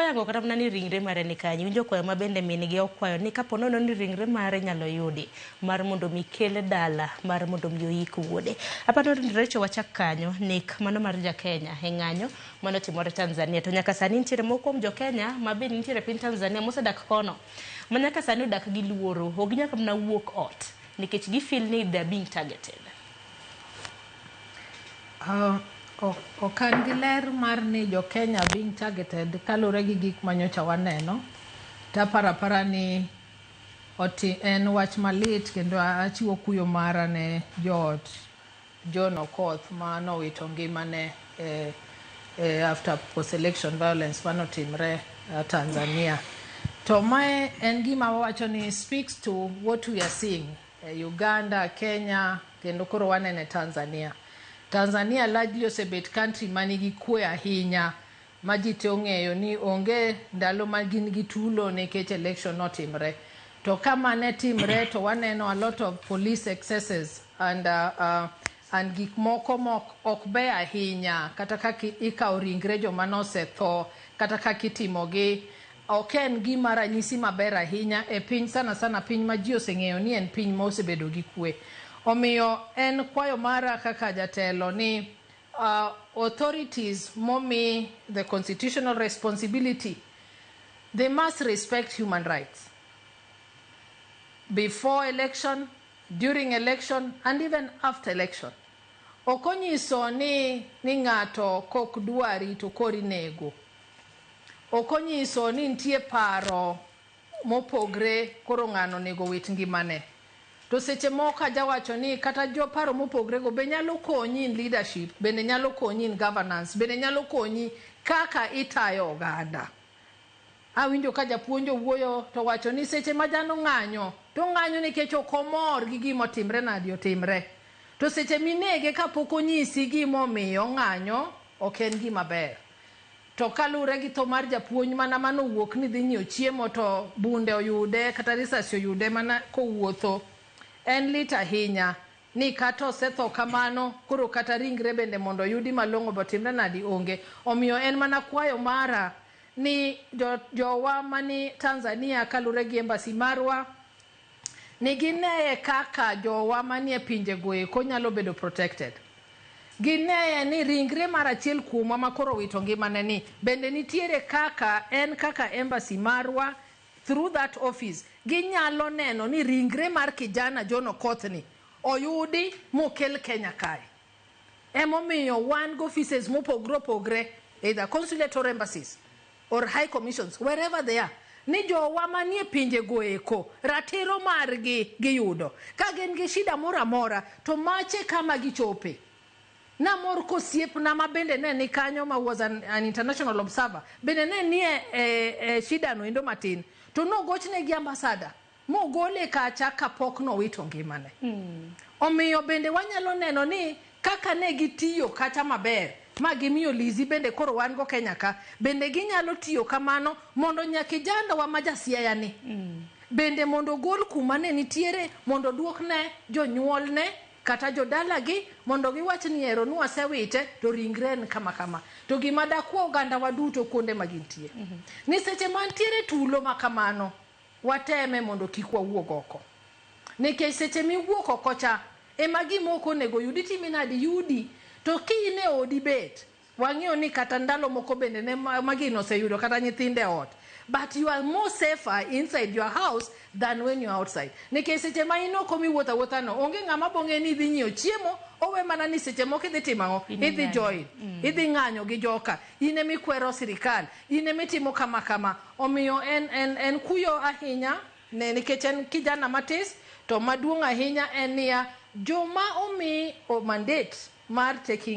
okoyango kata mana ni ringre mare ni kanyo. Winjo kwayo mabende minigi okwayo ni kapo nono ni ringre mare nyalo yudi mar mondo mi kele dala mar mondo mi oyik wuode. Aparo ni Rachael wachak kanyo nik mano mar Jakenya e ng'anyo mano timore Tanzania. To nyaka sani nitiere moko kuom Jokenya mabende nitiere piny Tanzania mosedak kono. Ma nyaka sani odak gi luoro, ok ginyal mana wuok ot nikech gifeel ni they're being targeted. Okan gi ler mar ni Jokenya being targeted kalure gi gik manyocha waneno. Tapara ni en wach malit kendo achiwo kuyo mara ne joot John Okoth ma nowito ngimane after post-election violence manotimre Tanzania. To mae en gima wawacho ni speaks to what we are seeing Uganda, Kenya, kendo koro wanene Tanzania. Tanzania largely osebet country manigi kwe ahinya ma ji te ong'eyo ni onge ndalo ma gin gi tulo nikech election notimre. To kama ne timre to waneno a lot of police excesses and gik moko ok be ahinya kata kaka ikawo ringre joma nosetho kata kaka itimogi. Ok en gima ranyisi maber ahinya e piny sana piny ma ji oseng'eyo ni en piny ma osebedo gi kwe. Omiyo en kwayo mara kaka jatelo ni authorities momi the constitutional responsibility, they must respect human rights before election, during election, and even after election. Okonyiso ni ng'ato kok dwari to kori nego. Okonyiso ni nitie paro mopogre koro ng'ano nego wit ngimane. To seche moko ajawacho ni kata jo paro mopogre go be nyalo konyi in leadership, bende nyalo konyi in governance, bende nyalo konyi kaka itayo oganda. Awinjo ka japuonjo wuoyo to wacho ni seche ma jano ng'anyo, to ng'anyo nikech ok omor gi gima otimre nadi otimre. To seche minege kapok onyisi gima omiyo ng'anyo, ok en gima ber. To kalure gi tho mar japuonj mana manowuok ni dhi nyiewo chiemo to bunde oyude kata risasi oyude mana kowuotho. En lit ahinya ni kata osetho kamano koro kata ringre bende mondo yudi malong'o botimre nadi onge. Omiyo en mana kwayo mara ni jowa mani Tanzania kalure gi embassy marwa ni gineye kaka jowa manie pinje goeko nyalo bedo protected. Gineye ni ringre mar achiel kuomwa ma koro wito ngimane ni bende nitiere kaka embassy marwa through that office ginyalo neno ni ringre mar kijana John Okoth ni oyudi mokel Kenya kae. Emomiyo wan go offices mopogre either consulate or embassies or high commissions wherever they are ni jowa manie pinje goeko ratiro margi giyudo ka gin gi shida mora mora to mache kama gichope. Namor kosiep na mabende ne ni kanyo ma was an international observer bende ne nie shida no endo matin to no gochne gi ambassador mo gole kacha kapok no wito ngimane. Omiyo bende wanyalo neno ni kaka ne gitiyo kata maber ma gimiyo Lizi bende koro wan go Kenya ka bende ginyalo tiyo kamano mondo nyakijanda wa majasiaya ni bende mondo gol kuma ne nitiere mondo duokne jonyuolne kata jodalagi mondo giwach ni ero nwasewite to ringren kama to gima dakwa oganda waduto kuonde magintie ni seche mantiere tulo makamano wateme mondo kik wawuog oko nikech seche miwuok oko cha ema gimoko nego yudi timinadi yudi to kine odi bet wang'eyo ni kata ndalo moko bende ne magino oseyudo kata nyithinde ot. But you are more safer inside your house than when you are outside. Nikech seche ma inoko miwuotha no onge ng'ama bong'e ni dhi nyiewo chiemo owe mana ni seche moko idhi timang'o idhi join idhi ng'anyo gi joka ine mikwero sirkal ine mitimo kama. Omiyo en kuyo ahinya ne nikech en kijana matis to maduong' ahinya en niya joma omi o mandate mar taking